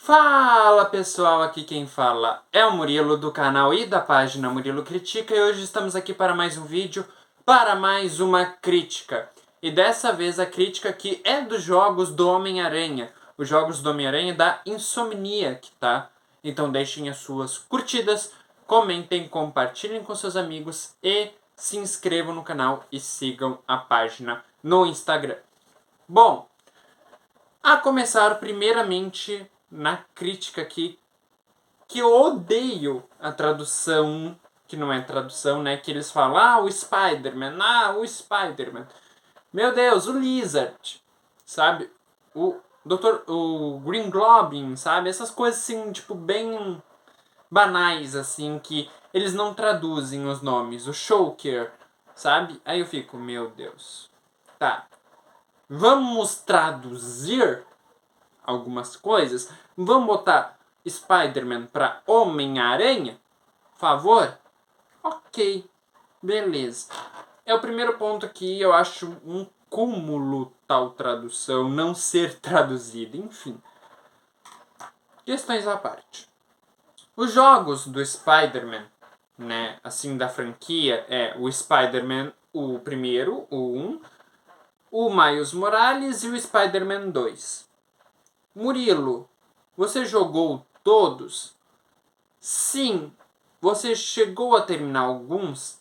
Fala pessoal, aqui quem fala é o Murilo do canal e da página Murilo Critica e hoje estamos aqui para mais um vídeo, para mais uma crítica. E dessa vez a crítica aqui é dos jogos do Homem-Aranha, os jogos do Homem-Aranha da Insomniac, tá? Então deixem as suas curtidas, comentem, compartilhem com seus amigos e se inscrevam no canal e sigam a página no Instagram. Bom, a começar primeiramente na crítica aqui, que eu odeio a tradução, que não é tradução, né? Que eles falam, o Spider-Man. Meu Deus, o Lizard, sabe? O Green Goblin, sabe? Essas coisas assim, tipo, bem banais, assim, que eles não traduzem os nomes. O Shocker, sabe? Aí eu fico, meu Deus. Tá, vamos traduzir algumas coisas. Vamos botar Spider-Man para Homem-Aranha? Favor? Ok, beleza. É o primeiro ponto aqui, eu acho um cúmulo tal tradução não ser traduzida. Enfim, questões à parte. Os jogos do Spider-Man, né, assim, da franquia, é o Spider-Man, o primeiro, o 1, o Miles Morales e o Spider-Man 2. Murilo, você jogou todos? Sim. Você chegou a terminar alguns?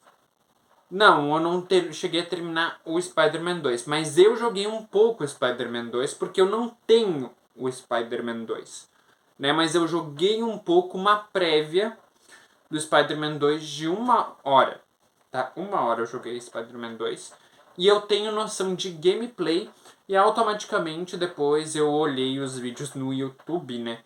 Não, eu não cheguei a terminar o Spider-Man 2, mas eu joguei um pouco o Spider-Man 2 porque eu não tenho o Spider-Man 2, né? Mas eu joguei um pouco uma prévia do Spider-Man 2 de 1 hora, tá? 1 hora eu joguei Spider-Man 2 e eu tenho noção de gameplay e automaticamente depois eu olhei os vídeos no YouTube, né?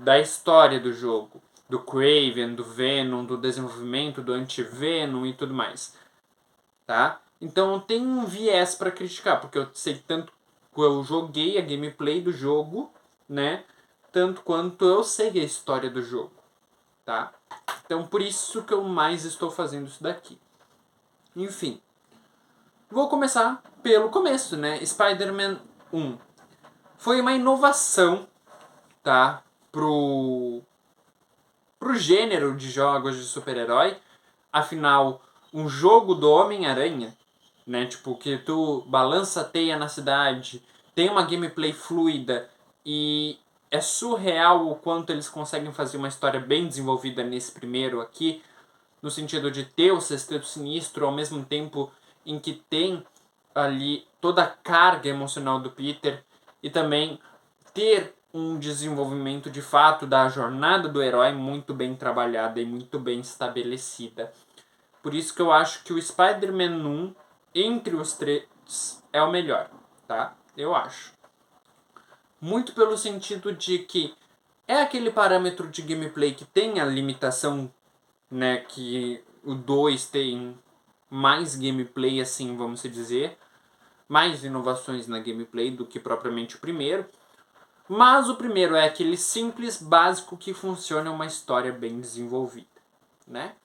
Da história do jogo, do Kraven, do Venom, do desenvolvimento do Anti-Venom e tudo mais, tá? Então eu tenho um viés para criticar, porque eu sei tanto que eu joguei a gameplay do jogo, né? Tanto quanto eu sei a história do jogo, tá? Então por isso que eu mais estou fazendo isso daqui. Enfim, vou começar pelo começo, né? Spider-Man 1 foi uma inovação, tá? Pro gênero de jogos de super-herói. Afinal, um jogo do Homem-Aranha, né? Tipo, que tu balança a teia na cidade, tem uma gameplay fluida e é surreal o quanto eles conseguem fazer uma história bem desenvolvida nesse primeiro aqui, no sentido de ter o Sexteto Sinistro ao mesmo tempo em que tem ali toda a carga emocional do Peter e também ter um desenvolvimento de fato da jornada do herói muito bem trabalhada e muito bem estabelecida. Por isso que eu acho que o Spider-Man 1, entre os três, é o melhor, tá? Eu acho. Muito pelo sentido de que é aquele parâmetro de gameplay que tem a limitação, né, que o 2 tem mais gameplay, assim, vamos dizer, mais inovações na gameplay do que propriamente o primeiro. Mas o primeiro é aquele simples, básico que funciona uma história bem desenvolvida, né?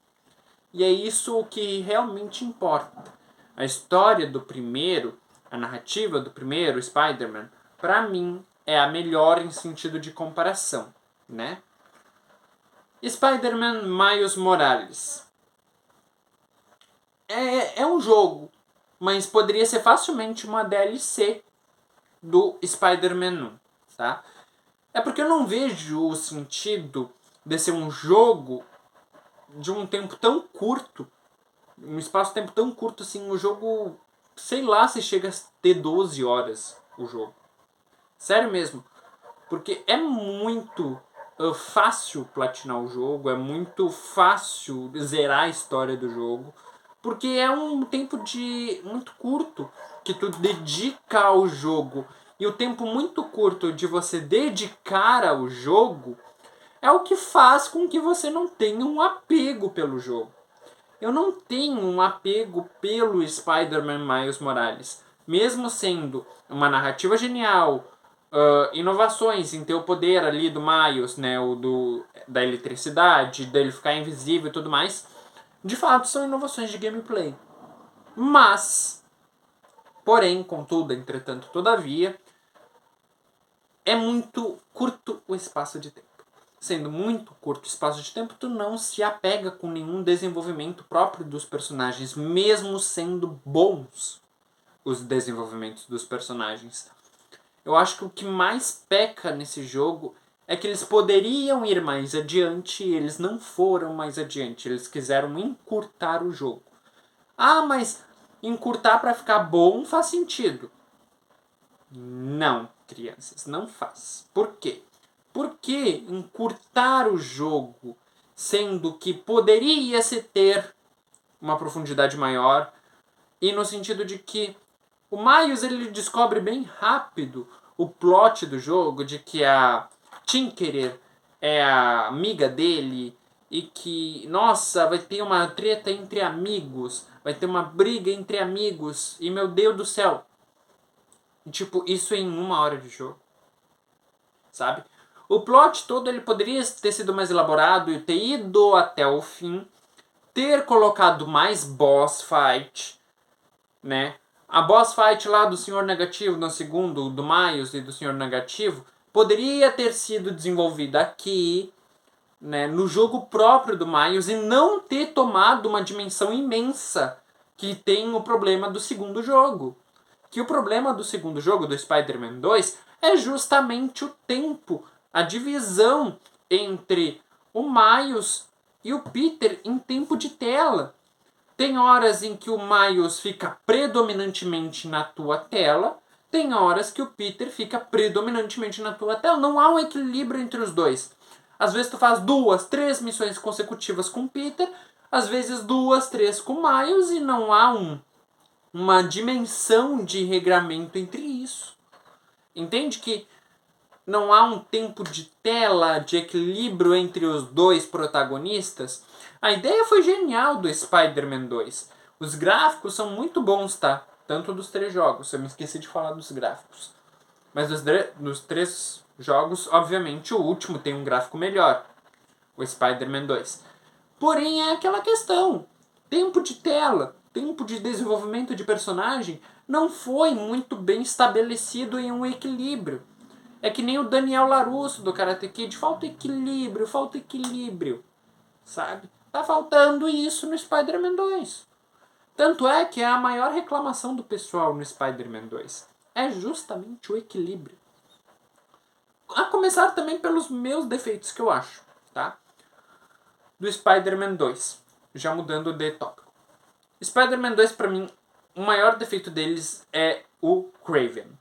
E é isso o que realmente importa. A história do primeiro, a narrativa do primeiro Spider-Man, pra mim, é a melhor em sentido de comparação, né? Spider-Man Miles Morales. É um jogo, mas poderia ser facilmente uma DLC do Spider-Man 1, tá? É porque eu não vejo o sentido de ser um jogo de um tempo tão curto, um espaço-tempo tão curto assim, o jogo, sei lá se chega a ter 12 horas o jogo. Sério mesmo. Porque é muito fácil platinar o jogo, é muito fácil zerar a história do jogo, porque é um tempo de muito curto que tu dedica ao jogo. E o tempo muito curto de você dedicar ao jogo é o que faz com que você não tenha um apego pelo jogo. Eu não tenho um apego pelo Spider-Man Miles Morales. Mesmo sendo uma narrativa genial, inovações em ter o poder ali do Miles, né, da eletricidade, dele ficar invisível e tudo mais, de fato são inovações de gameplay. Mas, porém, contudo, entretanto, todavia, é muito curto o espaço de tempo. Sendo muito curto o espaço de tempo, tu não se apega com nenhum desenvolvimento próprio dos personagens, mesmo sendo bons os desenvolvimentos dos personagens. Eu acho que o que mais peca nesse jogo é que eles poderiam ir mais adiante e eles não foram mais adiante. Eles quiseram encurtar o jogo. Ah, mas encurtar para ficar bom faz sentido. Não, crianças, não faz. Por quê? Porque encurtar o jogo, sendo que poderia se ter uma profundidade maior, e no sentido de que o Miles ele descobre bem rápido o plot do jogo, de que a Tinkerer é a amiga dele e que, nossa, vai ter uma treta entre amigos, vai ter uma briga entre amigos, e meu Deus do céu. Tipo, isso em 1 hora de jogo, sabe? O plot todo ele poderia ter sido mais elaborado e ter ido até o fim, ter colocado mais boss fight, né? A boss fight lá do Senhor Negativo, no segundo, do Miles e do Senhor Negativo, poderia ter sido desenvolvida aqui, né, no jogo próprio do Miles e não ter tomado uma dimensão imensa que tem o problema do segundo jogo. Que o problema do segundo jogo, do Spider-Man 2, é justamente o tempo, a divisão entre o Miles e o Peter em tempo de tela. Tem horas em que o Miles fica predominantemente na tua tela, tem horas que o Peter fica predominantemente na tua tela. Não há um equilíbrio entre os dois. Às vezes tu faz 2, 3 missões consecutivas com o Peter, às vezes 2, 3 com o Miles e não há uma dimensão de regramento entre isso. Entende que não há um tempo de tela, de equilíbrio entre os dois protagonistas? A ideia foi genial do Spider-Man 2. Os gráficos são muito bons, tá? Tanto dos 3 jogos. Eu me esqueci de falar dos gráficos. Mas dos 3 jogos, obviamente, o último tem um gráfico melhor. O Spider-Man 2. Porém, é aquela questão. Tempo de tela, tempo de desenvolvimento de personagem não foi muito bem estabelecido em um equilíbrio. É que nem o Daniel LaRusso do Karate Kid. Falta equilíbrio. Sabe? Tá faltando isso no Spider-Man 2. Tanto é que é a maior reclamação do pessoal no Spider-Man 2. É justamente o equilíbrio. A começar também pelos meus defeitos que eu acho, tá? Do Spider-Man 2. Já mudando de tópico. Spider-Man 2, pra mim, o maior defeito deles é o Kraven.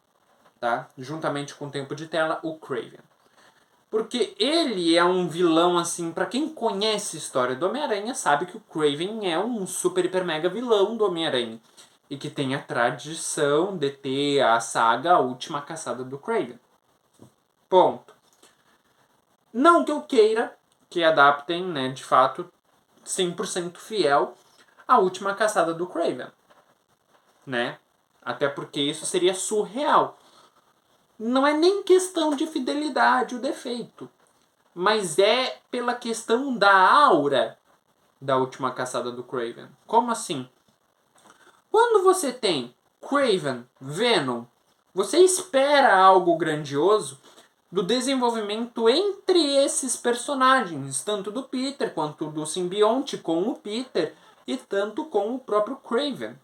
Tá? Juntamente com o tempo de tela, o Kraven. Porque ele é um vilão, assim, pra quem conhece a história do Homem-Aranha, sabe que o Kraven é um super, hiper, mega vilão do Homem-Aranha. E que tem a tradição de ter a saga A Última Caçada do Kraven. Ponto. Não que eu queira que adaptem, né, de fato, 100% fiel A Última Caçada do Kraven. Né? Até porque isso seria surreal. Não é nem questão de fidelidade o defeito, mas é pela questão da aura da Última Caçada do Kraven. Como assim? Quando você tem Kraven, Venom, você espera algo grandioso do desenvolvimento entre esses personagens, tanto do Peter quanto do simbionte com o Peter e tanto com o próprio Kraven,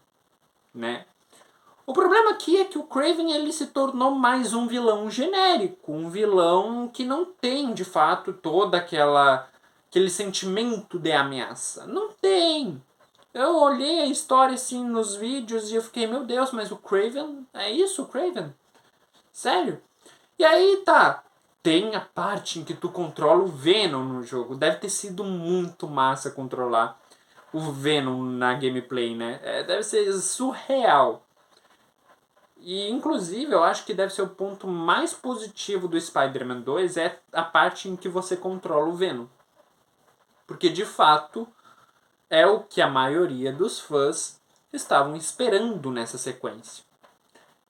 né? O problema aqui é que o Kraven ele se tornou mais um vilão genérico, um vilão que não tem de fato todo aquele sentimento de ameaça. Não tem. Eu olhei a história assim nos vídeos e eu fiquei, meu Deus, mas o Kraven, é isso o Kraven? Sério? E aí tá, tem a parte em que tu controla o Venom no jogo. Deve ter sido muito massa controlar o Venom na gameplay, né? Deve ser surreal. E, inclusive, eu acho que deve ser o ponto mais positivo do Spider-Man 2 é a parte em que você controla o Venom. Porque, de fato, é o que a maioria dos fãs estavam esperando nessa sequência.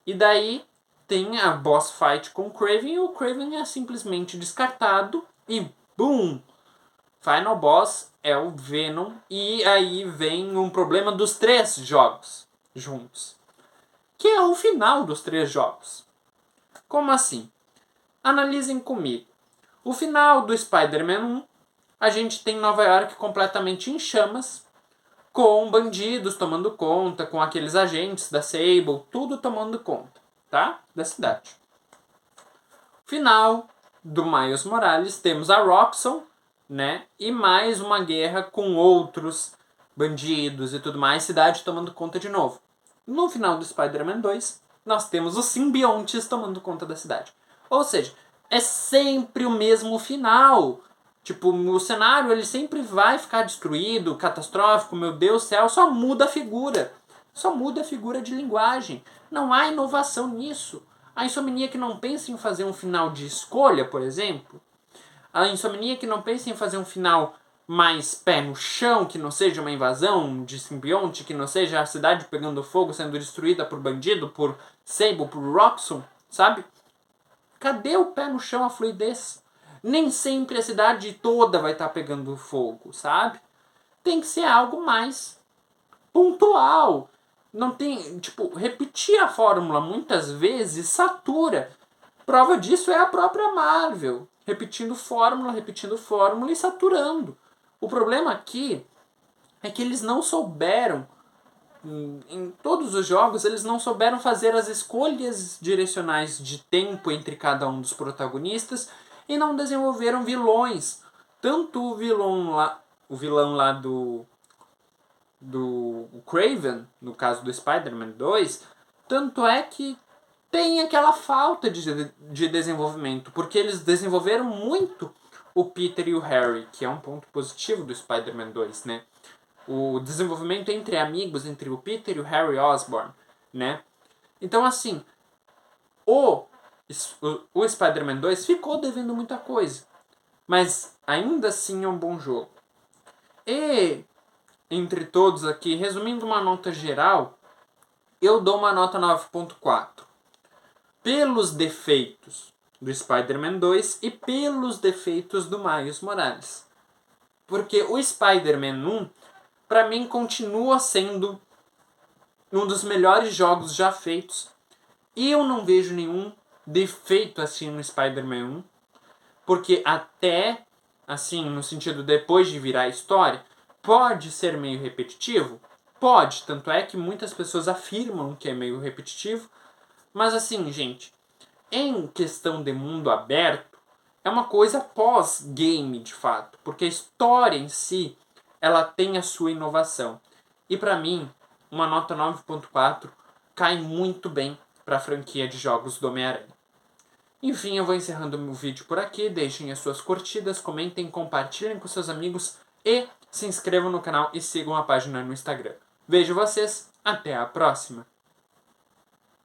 E daí tem a boss fight com o Kraven e o Kraven é simplesmente descartado e BOOM! Final boss é o Venom e aí vem um problema dos 3 jogos juntos. Que é o final dos 3 jogos. Como assim? Analisem comigo. O final do Spider-Man 1, a gente tem Nova York completamente em chamas, com bandidos tomando conta, com aqueles agentes da Sable, tudo tomando conta, tá? Da cidade. Final do Miles Morales, temos a Roxxon, né? E mais uma guerra com outros bandidos e tudo mais, cidade tomando conta de novo. No final do Spider-Man 2, nós temos os simbiontes tomando conta da cidade. Ou seja, é sempre o mesmo final. Tipo, o cenário ele sempre vai ficar destruído, catastrófico, meu Deus do céu, só muda a figura. Só muda a figura de linguagem. Não há inovação nisso. A Insomniac não pensa em fazer um final de escolha, por exemplo. A Insomniac não pensa em fazer um final mais pé no chão, que não seja uma invasão de simbionte, que não seja a cidade pegando fogo, sendo destruída por bandido, por Sable, por Roxxon, sabe? Cadê o pé no chão, a fluidez? Nem sempre a cidade toda vai estar pegando fogo, sabe? Tem que ser algo mais pontual. Não tem, tipo, repetir a fórmula muitas vezes satura. Prova disso é a própria Marvel, repetindo fórmula e saturando. O problema aqui é que eles não souberam, em todos os jogos, eles não souberam fazer as escolhas direcionais de tempo entre cada um dos protagonistas e não desenvolveram vilões. Tanto o vilão lá do Kraven, no caso do Spider-Man 2, tanto é que tem aquela falta de desenvolvimento, porque eles desenvolveram muito o Peter e o Harry, que é um ponto positivo do Spider-Man 2, né? O desenvolvimento entre amigos, entre o Peter e o Harry Osborn, né? Então, assim, o Spider-Man 2 ficou devendo muita coisa, mas ainda assim é um bom jogo. E, entre todos aqui, resumindo uma nota geral, eu dou uma nota 9.4. Pelos defeitos do Spider-Man 2 e pelos defeitos do Miles Morales. Porque o Spider-Man 1, pra mim, continua sendo um dos melhores jogos já feitos. E eu não vejo nenhum defeito assim no Spider-Man 1. Porque até, assim, no sentido depois de virar a história, pode ser meio repetitivo? Pode, tanto é que muitas pessoas afirmam que é meio repetitivo. Mas assim, gente, em questão de mundo aberto, é uma coisa pós-game, de fato. Porque a história em si, ela tem a sua inovação. E pra mim, uma nota 9.4 cai muito bem pra franquia de jogos do Homem-Aranha. Enfim, eu vou encerrando o meu vídeo por aqui. Deixem as suas curtidas, comentem, compartilhem com seus amigos e se inscrevam no canal e sigam a página no Instagram. Vejo vocês, até a próxima!